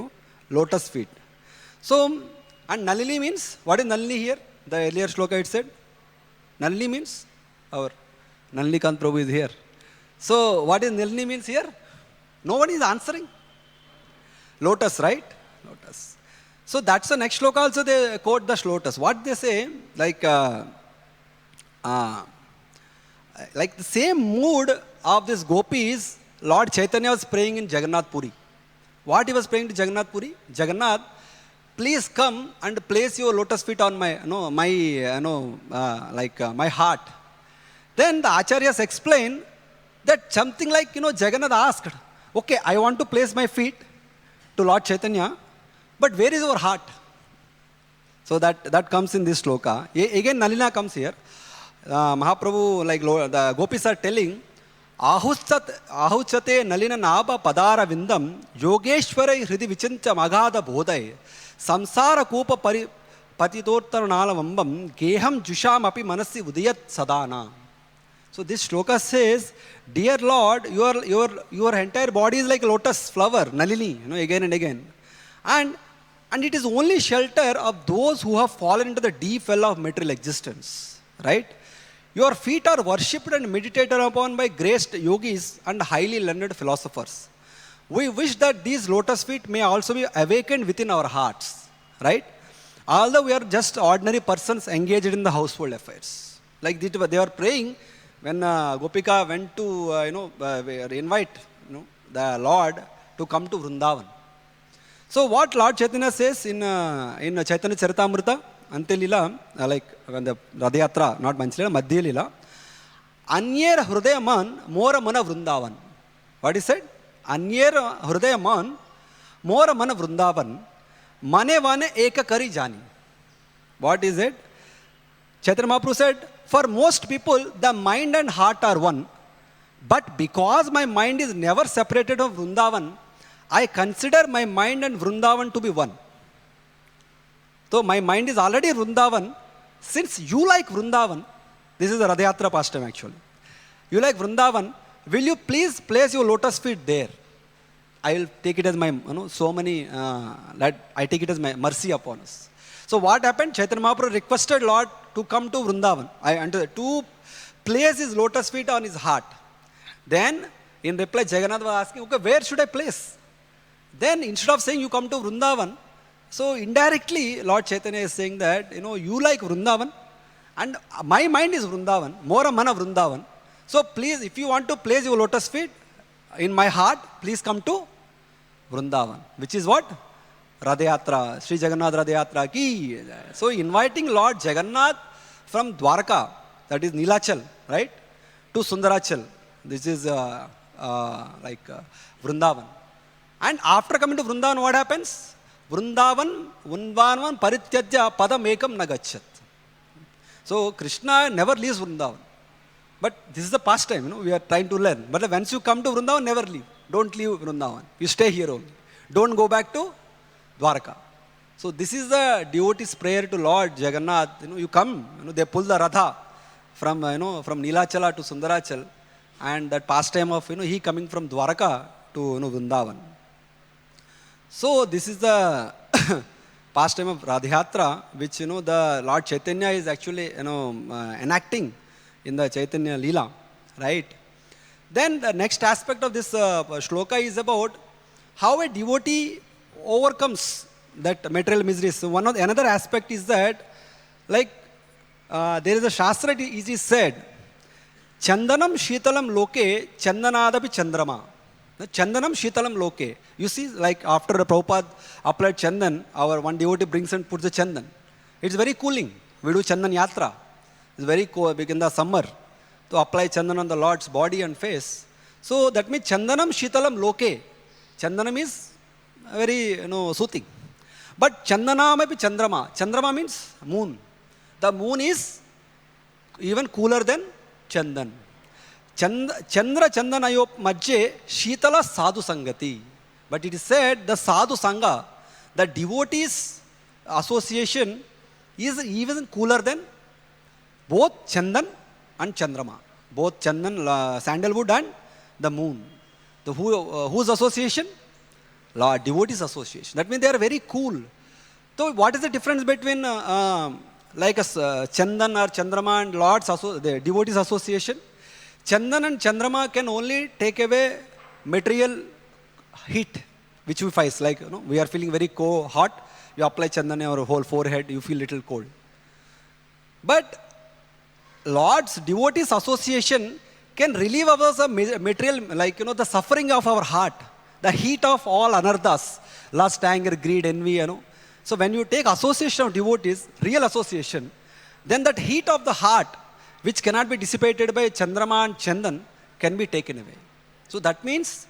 lotus feet. So, and Nalini means, what is Nalini here? The earlier shloka it said. Nalini means, our Nalinikant Prabhu is here. So, what is Nalini means here? No one is answering. Lotus, right? Lotus. So, that's the next shloka also they quote the lotus. What they say, like the same mood of this gopis, Lord Chaitanya was praying in Jagannath Puri. What he was praying to Jagannath Puri? Jagannath, please come and place your lotus feet on my, my heart. Then the acharyas explain that something like, Jagannath asked, okay, I want to place my feet to Lord Chaitanya, but where is your heart? So that comes in this shloka. Again, Nalina comes here. Mahaprabhu, like the gopis are telling, Ahuchate Nalina Naba Padara Vindam, Yogeshwara Hridi Vichinta Magada Bodai, Samsara Kupa Patitortar Nalavambam, Geham Jusham Api Manasi Udiyat Sadana. So this shloka says, dear Lord, your entire body is like a lotus flower, Nalini, again and again. And it is only shelter of those who have fallen into the deep well of material existence, right? Your feet are worshipped and meditated upon by graced yogis and highly learned philosophers. We wish that these lotus feet may also be awakened within our hearts, right? Although we are just ordinary persons engaged in the household affairs. Like they were praying when Gopika went to invite the Lord to come to Vrindavan. So what Lord Chaitanya says in Chaitanya Charitamrita, Ante Lila, like when the Radhayatra, not Manchila, Madhya Lila, Anyer Hrudaya Man, Mora Mana Vrindavan. What is said? Anyer Hrudaya Man, Mora Mana Vrindavan, Mane Vane Eka Kari Jani. What is it? Chaitanya Mahaprabhu said, for most people, the mind and heart are one. But because my mind is never separated from Vrindavan, I consider my mind and Vrindavan to be one. So my mind is already Vrindavan. Since you like Vrindavan, this is the Radhayatra pastime actually. You like Vrindavan, will you please place your lotus feet there? I will take it as my, that I take it as my mercy upon us. So what happened? Chaitanya Mahaprabhu requested Lord to come to Vrindavan, to place his lotus feet on his heart. Then in reply, Jagannath was asking, okay, where should I place? Then instead of saying you come to Vrindavan, so indirectly Lord Chaitanya is saying that, you like Vrindavan and my mind is Vrindavan, Mora Mana Vrindavan. So please, if you want to place your lotus feet in my heart, please come to Vrindavan, which is what? Radhayatra, Sri Jagannath Radhayatra ki. So inviting Lord Jagannath from Dwarka, that is Nilachal, right, to Sundarachal. This is Vrindavan. And after coming to Vrindavan, what happens? Vrindavan, Unvanvan, Parityajya, Padam Ekam Nagachat. So Krishna never leaves Vrindavan. But this is the pastime, we are trying to learn. But once you come to Vrindavan, never leave. Don't leave Vrindavan. You stay here only. Don't go back to Dwarka. So this is the devotee's prayer to Lord Jagannath. You come, they pull the Ratha from, from Nilachala to Sundarachal. And that pastime of, he coming from Dwarka to, Vrindavan. So this is the pastime of Radhayatra, which, the Lord Chaitanya is actually, enacting in the Chaitanya Leela, right? Then the next aspect of this shloka is about how a devotee overcomes that material miseries. So another aspect is that, like, there is a shastra, it is said, Chandanam Shitalam Loke Chandanadapi Chandrama. Chandanam Shitalam Loke. You see, like after the Prabhupada applied Chandan, our one devotee brings and puts the Chandan. It's very cooling. We do Chandan Yatra. It's very cool in the summer to apply Chandan on the Lord's body and face. So that means Chandanam Shitalam Loke. Chandanam is very soothing. But Chandana may be Chandrama. Chandrama means moon. The moon is even cooler than Chandan. Chandra Chandanayo Majje Shitala Sadhu Sangati. But it is said the Sadhu Sangha, the devotees association is even cooler than both Chandan and Chandrama. Both Chandan, sandalwood and the moon. Whose association? Devotees association. That means they are very cool. So what is the difference between like a Chandan or Chandrama and Lord's the devotees association? Chandan and Chandrama can only take away material heat, which we face. Like we are feeling very hot. You apply Chandan on your whole forehead, you feel little cold. But Lord's devotees association can relieve us of material, like the suffering of our heart, the heat of all anarthas, lust, anger, greed, envy. So when you take association of devotees, real association, then that heat of the heart, which cannot be dissipated by Chandrama and Chandan, can be taken away. So that means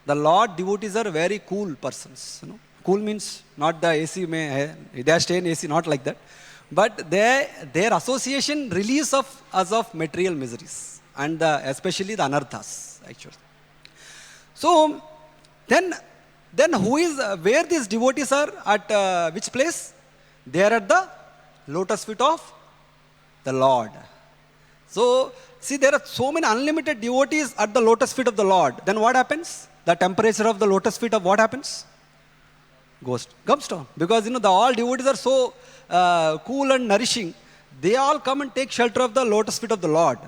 the Lord devotees are very cool persons. Cool means not the AC, they are staying AC, not like that. But their association relieves us of material miseries and especially the anarthas, actually. So then where these devotees are at which place? They are at the lotus feet of the Lord. So, see, there are so many unlimited devotees at the lotus feet of the Lord. Then what happens? The temperature of the lotus feet of what happens? Comes down. Because, the all devotees are so cool and nourishing. They all come and take shelter of the lotus feet of the Lord.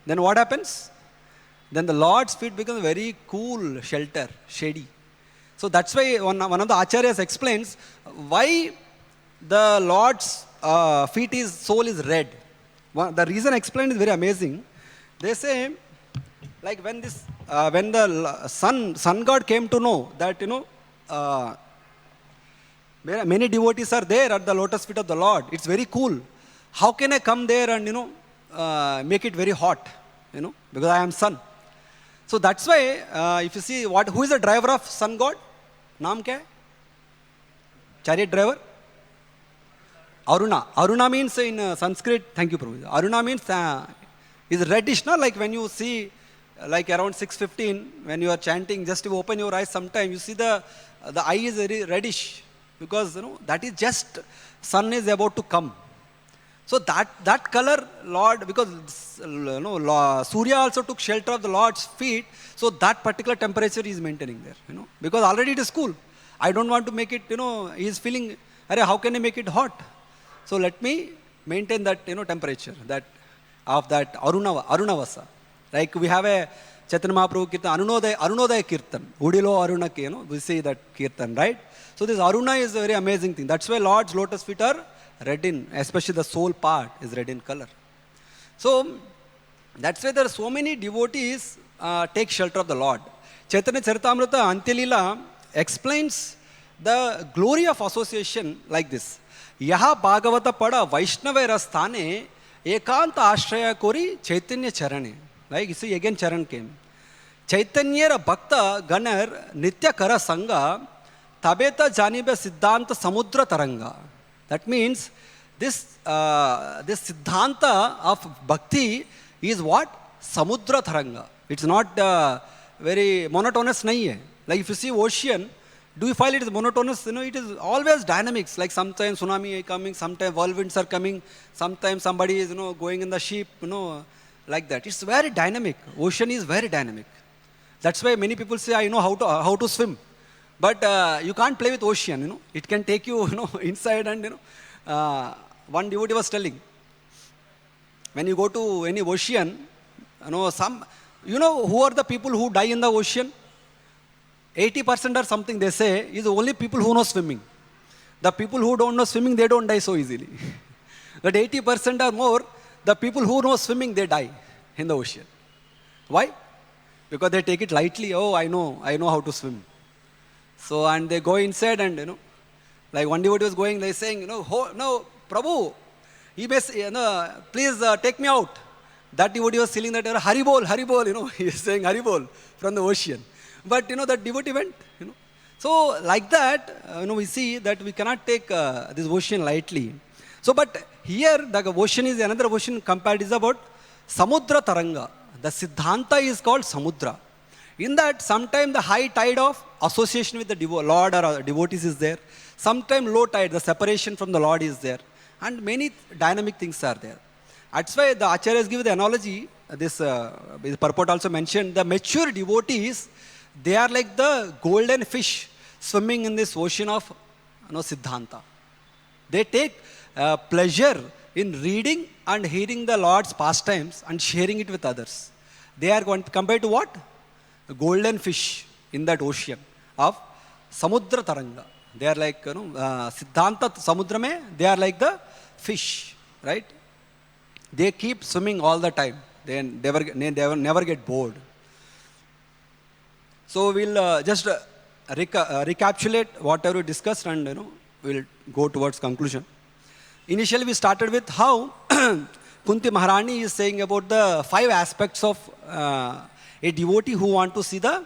Then what happens? Then the Lord's feet become very cool shelter, shady. So that's why one of the acharyas explains why the Lord's soul is red. The reason explained is very amazing. They say, like when the sun god came to know that many devotees are there at the lotus feet of the Lord. It's very cool. How can I come there and make it very hot? Because I am sun. So that's why if you see who is the driver of sun god? Naam kya hai? Chariot driver? Aruna. Aruna means in Sanskrit, thank you Prabhu. Aruna means is reddish, no? Like when you see like around 6:15 when you are chanting, just to open your eyes sometime, you see the eye is very reddish because that is just sun is about to come. So that color, Lord, because Surya also took shelter of the Lord's feet, so that particular temperature is maintaining there, because already it is cool. I don't want to make it, he is feeling, how can I make it hot? So let me maintain that, temperature, that of that Arunavasa. Like we have a Chaitanya Mahaprabhu Kirtan, Arunodaya Kirtan, Udilo Arunake, we say that Kirtan, right? So this Aruna is a very amazing thing. That's why Lord's lotus feet are red in, especially the soul part is red in color. So that's why there are so many devotees take shelter of the Lord. Chaitanya Charitamrita Antyalila explains the glory of association like this. Yaha Bhagavata pada Vaishnava Sthane Ekanta Ashraya Kori Chaitanya Charane. Like you see again Charan came. Chaitanya Bhakta Ganar Nitya Kara Sangha Tabeta Janiba Siddhanta Samudra Taranga. That means this Siddhanta of Bhakti is what? Samudra Taranga. It's not very monotonous. Nahi hai. Like if you see ocean, do you find it is monotonous? It is always dynamics. Like sometimes tsunami is coming, sometimes whirlwinds are coming, sometimes somebody is going in the ship, like that. It's very dynamic. Ocean is very dynamic. That's why many people say, I know how to swim. But you can't play with ocean, It can take you, inside and, one devotee was telling, when you go to any ocean, who are the people who die in the ocean? 80% or something they say is only people who know swimming. The people who don't know swimming, they don't die so easily. But 80% or more, the people who know swimming, they die in the ocean. Why? because they take it lightly. Oh, I know how to swim. So, and they go inside and, like one devotee was going, they saying, no, Prabhu, he may say, please take me out. That devotee was saying that, Hari bol, he is saying Hari bol from the ocean. But, that devotee went, So, like that, we see that we cannot take this ocean lightly. So, but here, the ocean is another ocean compared is about Samudra Taranga. The Siddhanta is called Samudra. In that, sometimes the high tide of association with the Lord or devotees is there. Sometimes low tide, the separation from the Lord is there. And many dynamic things are there. That's why the Acharyas give the analogy, this purport also mentioned, the mature devotees, they are like the golden fish swimming in this ocean of Siddhanta. They take pleasure in reading and hearing the Lord's pastimes and sharing it with others. They are compared to what? A golden fish in that ocean of Samudra Taranga. They are like, Siddhanta Samudra mein, they are like the fish, right? They keep swimming all the time. They never get bored. So we'll just recapitulate whatever we discussed and we'll go towards conclusion. Initially we started with how Kunti Maharani is saying about the 5 aspects of a devotee who want to see the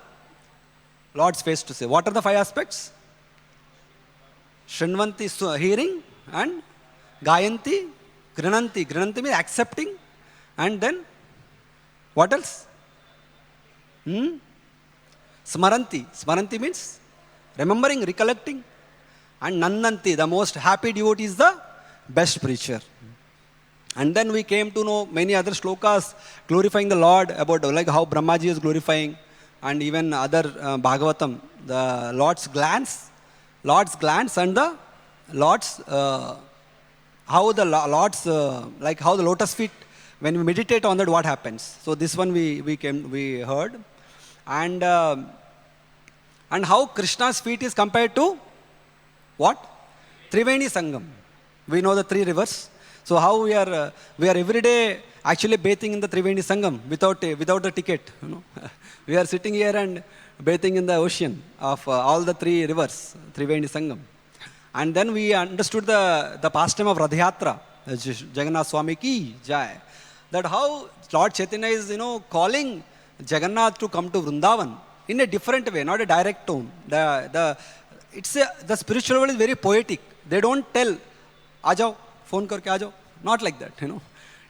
Lord's face to say. What are the 5 aspects? Shrinvanti, hearing, and Gayanti, Grinanti. Grinanti means accepting. And then, what else? Smaranti. Smaranti means remembering, recollecting. And Nandanti, the most happy devotee is the best preacher. And then we came to know many other shlokas glorifying the Lord, about like how Brahmaji is glorifying, and even other Bhagavatam, the Lord's glance and the Lord's, how the Lord's, like how the lotus feet, when we meditate on that, what happens. So this one we heard. And how Krishna's feet is compared to what? Triveni Sangam. We know the 3 rivers. So how we are every day actually bathing in the Triveni Sangam without a ticket. We are sitting here and bathing in the ocean of all the 3 rivers, Triveni Sangam. And then we understood the pastime of Radhayatra, Jagannath Swami ki jai. That how Lord Chaitanya is, calling Jagannath to come to Vrindavan in a different way, not a direct tone. The spiritual world is very poetic. They don't tell, Ajao, phone karke ajao. Not like that,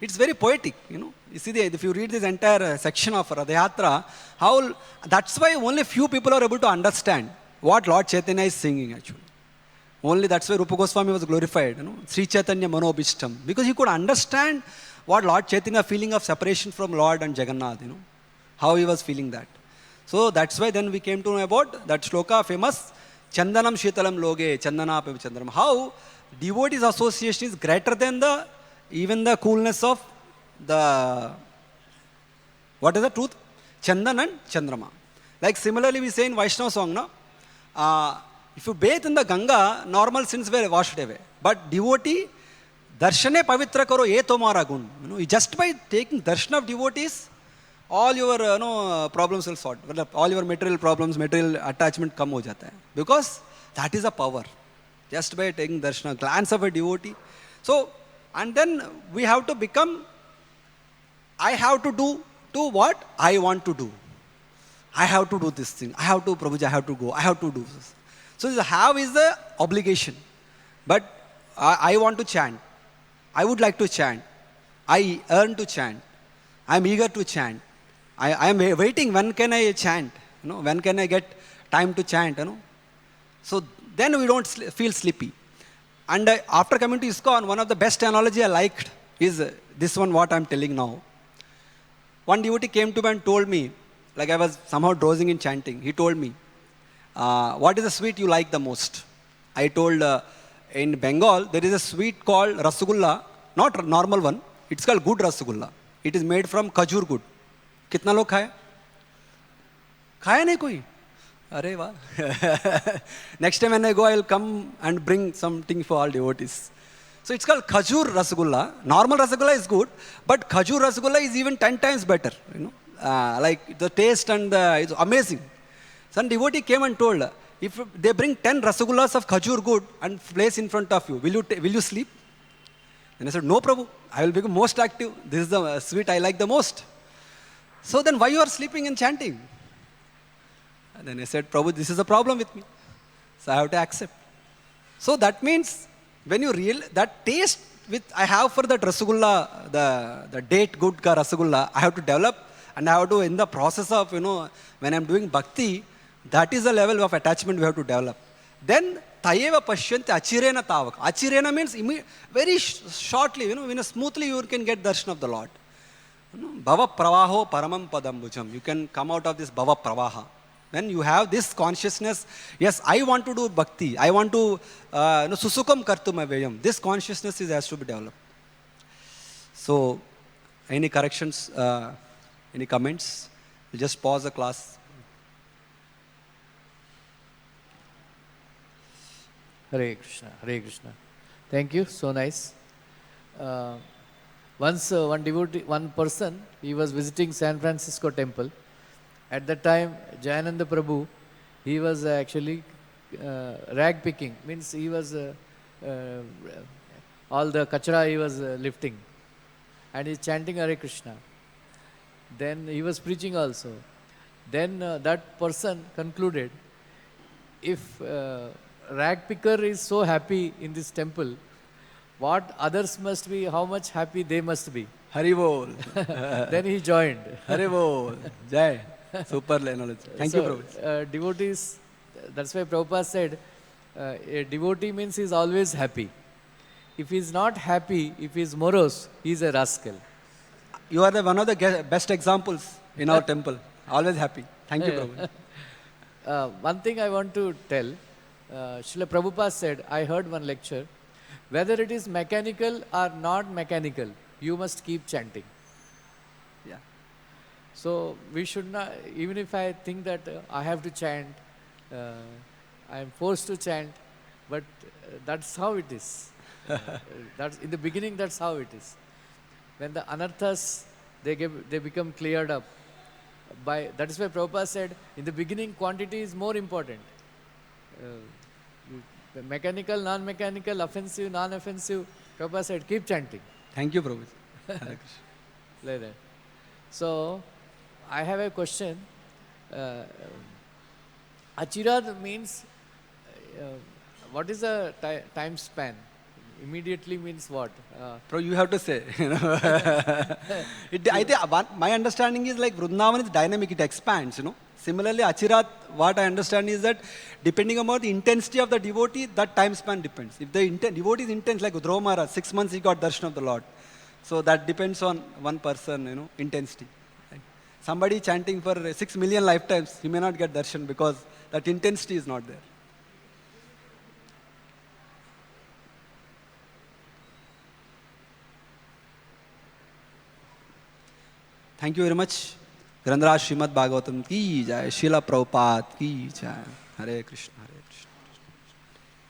It's very poetic, You see, if you read this entire section of Radhayatra, that's why only few people are able to understand what Lord Chaitanya is singing actually. Only that's why Rupa Goswami was glorified, Sri Chaitanya Manobishtam. Because he could understand what Lord Chaitanya feeling of separation from Lord and Jagannath, how he was feeling that. So that's why then we came to know about that shloka famous, Chandanam Shitalam Loge, Chandana Pev Chandaram. How devotees association is greater than even the coolness of what is the truth? Chandan and Chandrama. Like similarly we say in Vaishnava song, if you bathe in the Ganga, normal sins were washed away. But devotee, darshane pavitra karo ye tomara gun. Just by taking darshan of devotees, all your problems will sort. All your material problems, material attachment come ho jata hai. Because that is a power. Just by taking darshan, glance of a devotee. So, and then we have to become, I have to do what I want to do. I have to do this thing. I have to, Prabhuji, I have to go. I have to do this. So the have is the obligation. But I want to chant. I would like to chant. I earn to chant. I am eager to chant. I am waiting. When can I chant? When can I get time to chant? So then we don't feel sleepy. And after coming to ISKCON, one of the best analogy I liked is this one, what I am telling now. One devotee came to me and told me, like I was somehow dozing in chanting. He told me, what is the sweet you like the most? I told, in Bengal, there is a sweet called Rasgulla, not normal one. It's called good Rasgulla. It is made from khajur good. Kitna log khaya? Khaya nahi koi? Arey wah. Next time when I go, I will come and bring something for all devotees. So it's called khajur Rasgulla. Normal Rasgulla is good, but khajur Rasgulla is even 10 times better. like the taste and it's amazing. Some devotee came and told, if they bring 10 rasagullas of khajur good and place in front of you, will you sleep? And I said, no, Prabhu, I will become most active. This is the sweet I like the most. So then why you are sleeping and chanting? And then I said, Prabhu, this is a problem with me. So I have to accept. So that means when you that taste which I have for that rasagulla, the date good ka rasagulla, I have to develop, and I have to, in the process of, when I'm doing bhakti, that is the level of attachment we have to develop. Then tayeva pashyanti achirena tavak. Achirena means very shortly, smoothly you can get darshan of the Lord. Bhava pravaho paramam padam bhujam. You can come out of this bhava pravaha. When you have this consciousness, yes, I want to do bhakti, I want to susukam kartum avayam. This consciousness has to be developed. So, any corrections, any comments? We'll just pause the class. Hare Krishna, Hare Krishna. Thank you, so nice. Once one devotee, one person, he was visiting San Francisco temple. At that time, Jayananda Prabhu, he was actually rag picking, means he was all the kachra he was lifting, and he's chanting Hare Krishna. Then he was preaching also. Then that person concluded, if rag picker is so happy in this temple, what others must be, how much happy they must be. Hari Bol. Then he joined. Hari Bol. Jai. Super knowledge. Thank you, Prabhu. Devotees, that's why Prabhupada said, a devotee means he is always happy. If he is not happy, if he is morose, he is a rascal. You are one of the best examples in our temple. Always happy. Thank you, Prabhu. One thing I want to tell, Srila Prabhupada said, I heard one lecture, whether it is mechanical or not mechanical, you must keep chanting. Yeah. So we should not, even if I think that I have to chant, I am forced to chant, but that's how it is. That's in the beginning, that's how it is. When the anarthas, they become cleared up. That is why Prabhupada said, in the beginning, quantity is more important. Mechanical, non-mechanical, offensive, non-offensive, Prabhupada said, keep chanting. Thank you, Prabhu. Like that. So, I have a question. Achirad means, what is the time span? Immediately means what? Bro, you have to say. I think my understanding is like Vrindavan is dynamic, it expands, Similarly, Achirat, what I understand is that depending upon the intensity of the devotee, that time span depends. If the devotee is intense, like Udhava Maharaj, 6 months he got darshan of the Lord. So that depends on one person, intensity. Right? Somebody chanting for 6 million lifetimes, he may not get darshan because that intensity is not there. Thank you very much. Grandharaj Srimad Bhagavatam ki jai, Srila Prabhupada ki jai. Hare Krishna, Hare Krishna.